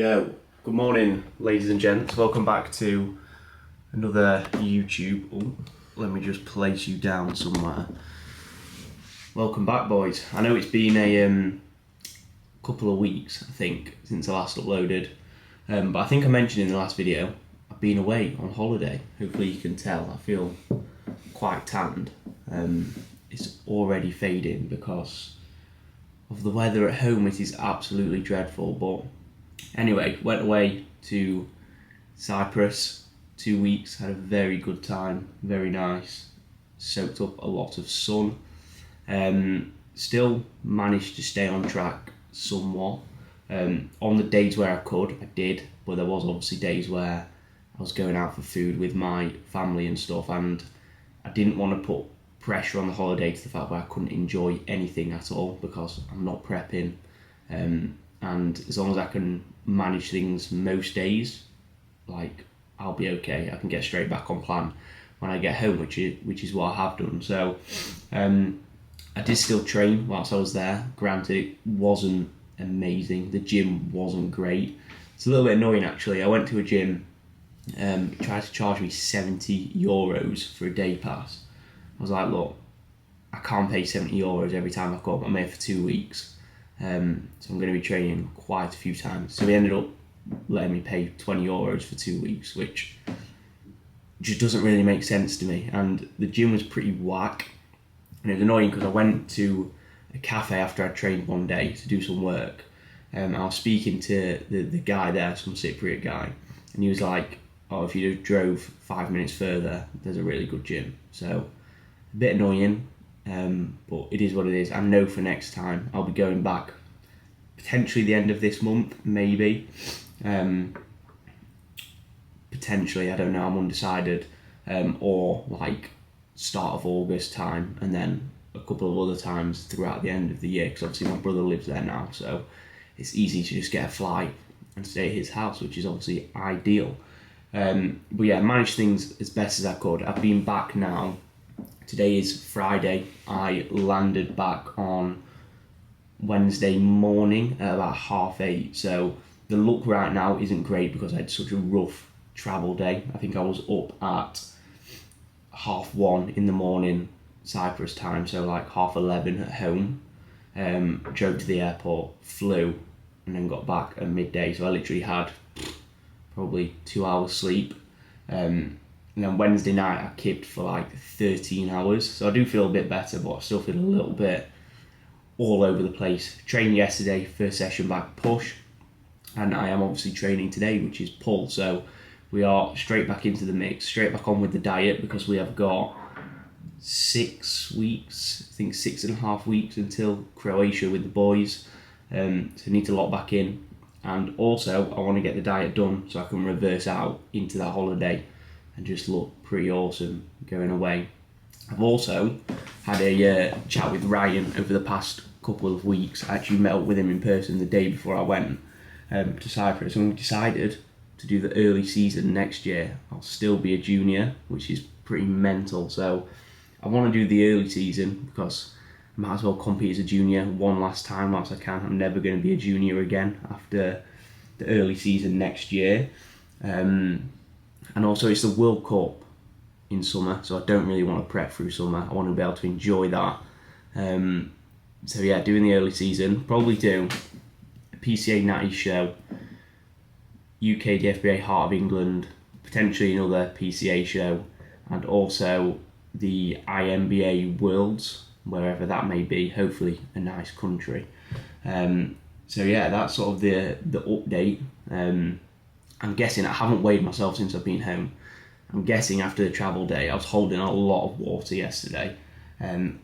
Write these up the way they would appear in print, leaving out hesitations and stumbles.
Yo, good morning, ladies and gents. Welcome back to another YouTube. Oh, let me just place you down somewhere. Welcome back, boys. I know it's been a couple of weeks, I think, since I last uploaded. But I think I mentioned in the last video, I've been away on holiday. Hopefully you can tell. I feel quite tanned. It's already fading because of the weather at home. It is absolutely dreadful, but anyway, went away to Cyprus, 2 weeks, had a very good time, very nice, soaked up a lot of sun. Still managed to stay on track somewhat. On the days where I could, I did, but there was obviously days where I was going out for food with my family and stuff, and I didn't want to put pressure on the holiday to the fact where I couldn't enjoy anything at all because I'm not prepping. And as long as I can manage things most days, like, I'll be okay. I can get straight back on plan when I get home, which is what I have done. So I did still train whilst I was there. Granted, it wasn't amazing. The gym wasn't great. It's a little bit annoying actually. I went to a gym, tried to charge me €70 for a day pass. I was like, look, I can't pay €70 every time I come. I'm here for 2 weeks. So I'm going to be training quite a few times. So he ended up letting me pay €20 for 2 weeks, which just doesn't really make sense to me. And the gym was pretty whack. And it was annoying because I went to a cafe after I'd trained one day to do some work. I was speaking to the guy there, some Cypriot guy, and he was like, oh, if you drove 5 minutes further, there's a really good gym. So a bit annoying. But it is what it is. I know for next time I'll be going back potentially the end of this month, maybe. Potentially, I don't know, I'm undecided. Or like start of August time, and then a couple of other times throughout the end of the year, because obviously my brother lives there now, so it's easy to just get a flight and stay at his house, which is obviously ideal. But yeah, managed things as best as I could. I've been back now. Today is Friday. I landed back on Wednesday morning at about 8:30. So the look right now isn't great because I had such a rough travel day. I think I was up at 1:30 in the morning, Cyprus time, so like 11:30 at home. Drove to the airport, flew, and then got back at midday. So I literally had probably 2 hours sleep. And then Wednesday night I kicked for like 13 hours. So I do feel a bit better, but I still feel a little bit all over the place. Trained yesterday, first session back push. And I am obviously training today, which is pull. So we are straight back into the mix, straight back on with the diet, because we have got 6 weeks, I think 6.5 weeks until Croatia with the boys. So I need to lock back in. And also I want to get the diet done so I can reverse out into that holiday and just look pretty awesome going away. I've also had a chat with Ryan over the past couple of weeks. I actually met up with him in person the day before I went to Cyprus, and we decided to do the early season next year. I'll still be a junior, which is pretty mental. So I want to do the early season because I might as well compete as a junior one last time whilst I can. I'm never going to be a junior again after the early season next year. And also it's the World Cup in summer, so I don't really want to prep through summer. I want to be able to enjoy that. So yeah, doing the early season, probably do a PCA Natty show, UK DFBA Heart of England, potentially another PCA show, and also the IMBA Worlds, wherever that may be, hopefully a nice country. So yeah, that's sort of the update. I'm guessing, I haven't weighed myself since I've been home. I'm guessing after the travel day, I was holding a lot of water yesterday.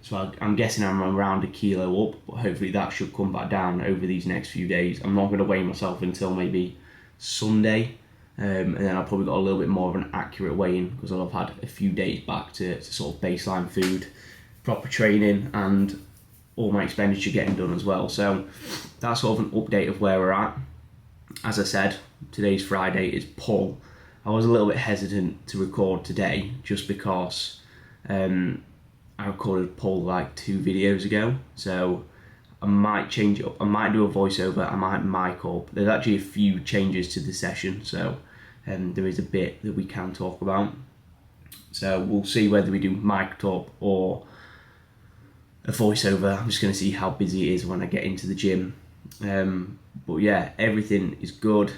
So I'm guessing I'm around 1 kilo up, but hopefully that should come back down over these next few days. I'm not going to weigh myself until maybe Sunday. And then I've probably got a little bit more of an accurate weigh-in because I'll have had a few days back to sort of baseline food, proper training, and all my expenditure getting done as well. So that's sort of an update of where we're at. As I said, today's Friday, is pull. I was a little bit hesitant to record today just because I recorded pull like 2 videos ago. So I might change it up. I might do a voiceover. I might mic up. There's actually a few changes to the session, so there is a bit that we can talk about. So we'll see whether we do mic'd up or a voiceover. I'm just going to see how busy it is when I get into the gym. But yeah, everything is good.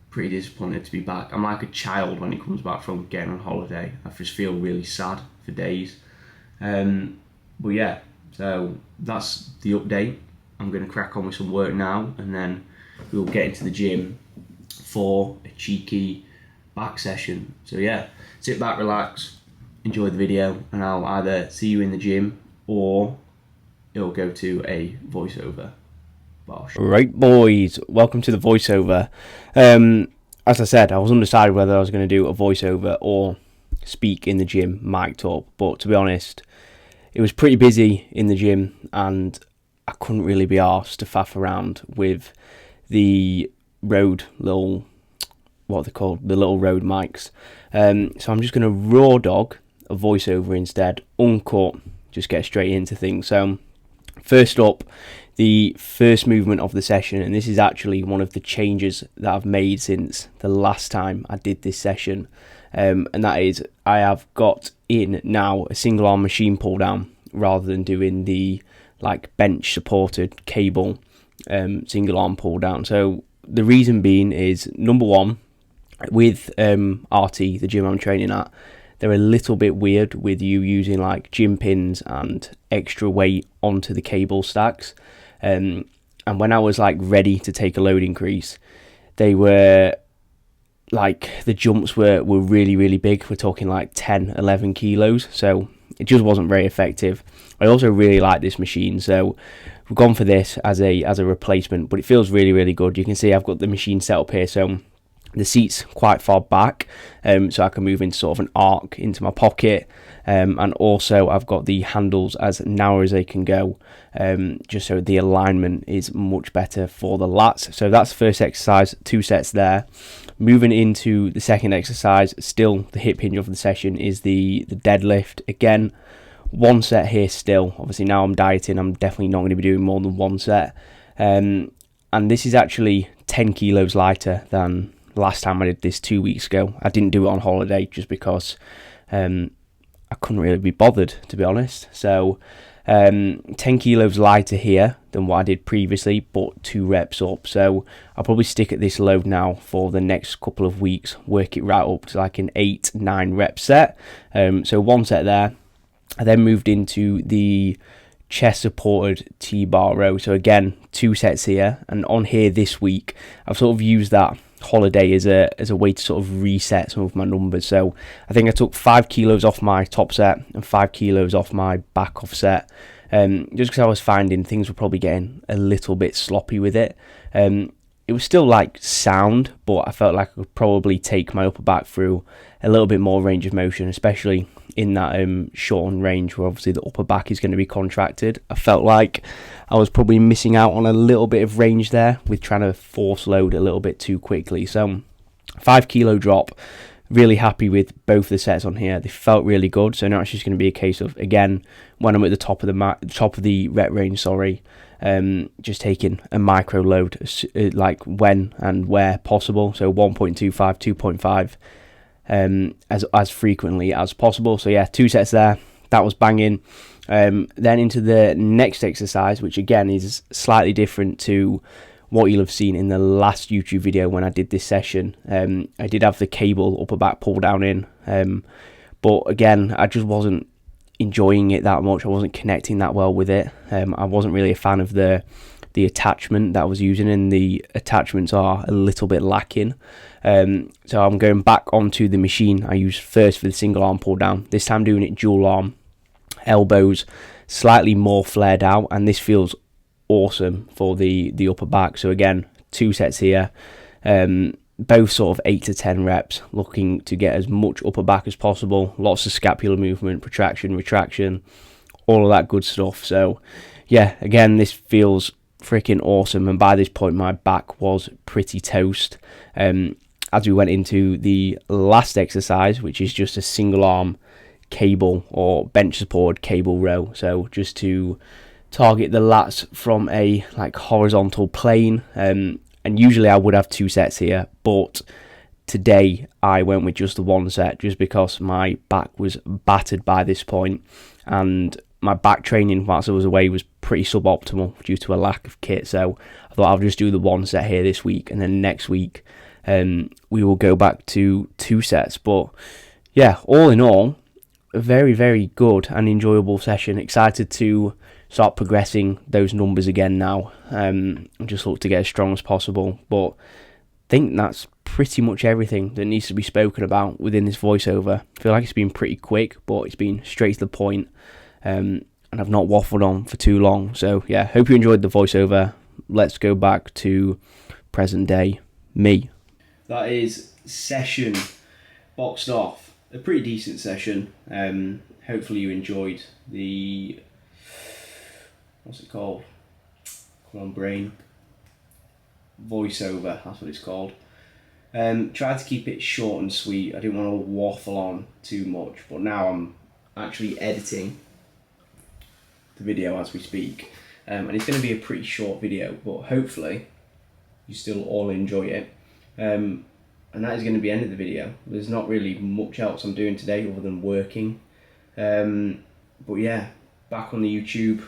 Pretty disappointed to be back. I'm like a child when it comes back from getting on holiday. I just feel really sad for days. But yeah, so that's the update. I'm going to crack on with some work now, and then we'll get into the gym for a cheeky back session. So yeah, sit back, relax, enjoy the video, and I'll either see you in the gym or it'll go to a voiceover. Bosh. Right, boys, welcome to the voiceover. As I said, I was undecided whether I was going to do a voiceover or speak in the gym mic'd up, but to be honest, it was pretty busy in the gym and I couldn't really be arsed to faff around with the Rode little, what are they called, the little Rode mics. So I'm just going to raw dog a voiceover instead, uncut, just get straight into things. So first up, the first movement of the session, and this is actually one of the changes that I've made since the last time I did this session, and that is I have got in now a single arm machine pull down rather than doing the like bench supported cable single arm pull down. So the reason being is, number one, with RT, the gym I'm training at, they're a little bit weird with you using like gym pins and extra weight onto the cable stacks. And when I was like ready to take a load increase, they were like, the jumps were really, really big. We're talking like 10, 11 kilos. So it just wasn't very effective. I also really like this machine. So we've gone for this as a replacement, but it feels really, really good. You can see I've got the machine set up here. So the seat's quite far back, so I can move into sort of an arc into my pocket, and also I've got the handles as narrow as they can go, just so the alignment is much better for the lats. So that's the first exercise, 2 sets there. Moving into the second exercise, still the hip hinge of the session is the deadlift. Again, 1 set here still. Obviously now I'm dieting, I'm definitely not going to be doing more than 1 set, and this is actually 10 kilos lighter than last time I did this 2 weeks ago. I didn't do it on holiday just because I couldn't really be bothered, to be honest. So 10 kilos lighter here than what I did previously, but 2 reps up. So I'll probably stick at this load now for the next couple of weeks, work it right up to like an 8-9 rep set. So 1 set there. I then moved into the chest supported T-bar row. So again, 2 sets here, and on here this week I've sort of used that holiday as a way to sort of reset some of my numbers. So I think I took 5 kilos off my top set and 5 kilos off my back off set, just because I was finding things were probably getting a little bit sloppy with it. It was still like sound, but I felt like I could probably take my upper back through a little bit more range of motion, especially in that shortened range where obviously the upper back is going to be contracted. I felt like I was probably missing out on a little bit of range there with trying to force load a little bit too quickly. So 5 kilo drop, really happy with both the sets on here. They felt really good. So now it's just going to be a case of, again, when I'm at the top of the rep range, just taking a micro load like when and where possible. So 1.25, 2.5 as frequently as possible. So yeah, 2 sets there. That was banging. Then into the next exercise, which again is slightly different to what you'll have seen in the last YouTube video when I did this session. I did have the cable upper back pull down in, but again, I just wasn't enjoying it that much. I wasn't connecting that well with it. I wasn't really a fan of the attachment that I was using, and the attachments are a little bit lacking. So I'm going back onto the machine I used first for the single arm pull down. This time doing it dual arm, elbows slightly more flared out, and this feels awesome for the upper back. So again, 2 sets here, both sort of 8 to 10 reps, looking to get as much upper back as possible. Lots of scapular movement, protraction, retraction, all of that good stuff. So yeah, again, this feels freaking awesome, and by this point my back was pretty toast. As we went into the last exercise, which is just a single arm cable or bench supported cable row, so just to target the lats from a like horizontal plane, and usually I would have 2 sets here, but today I went with just the 1 set just because my back was battered by this point, and my back training whilst I was away was pretty suboptimal due to a lack of kit. So I thought I'll just do the 1 set here this week, and then next week we will go back to 2 sets. But yeah, all in all, a very, very good and enjoyable session. Excited to start progressing those numbers again now. Just look to get as strong as possible. But I think that's pretty much everything that needs to be spoken about within this voiceover. I feel like it's been pretty quick, but it's been straight to the point, and I've not waffled on for too long. So yeah, hope you enjoyed the voiceover. Let's go back to present day me. That is session boxed off. A pretty decent session. Hopefully you enjoyed the, what's it called? Come on, brain. Voiceover, that's what it's called. Tried to keep it short and sweet. I didn't want to waffle on too much, but now I'm actually editing the video as we speak, and it's going to be a pretty short video, but hopefully you still all enjoy it. And that is going to be the end of the video. There's not really much else I'm doing today other than working, but yeah, back on the YouTube.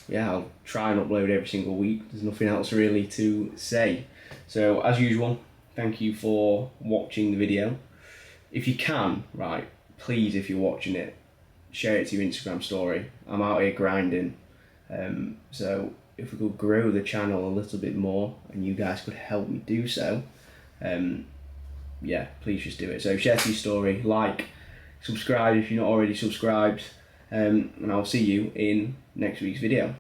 Yeah, I'll try and upload every single week. There's nothing else really to say. So as usual, thank you for watching the video. If you can, right, please, if you're watching it, share it to your Instagram story. I'm out here grinding. So if we could grow the channel a little bit more and you guys could help me do so, yeah, please just do it. So share to your story, like, subscribe if you're not already subscribed, and I'll see you in next week's video.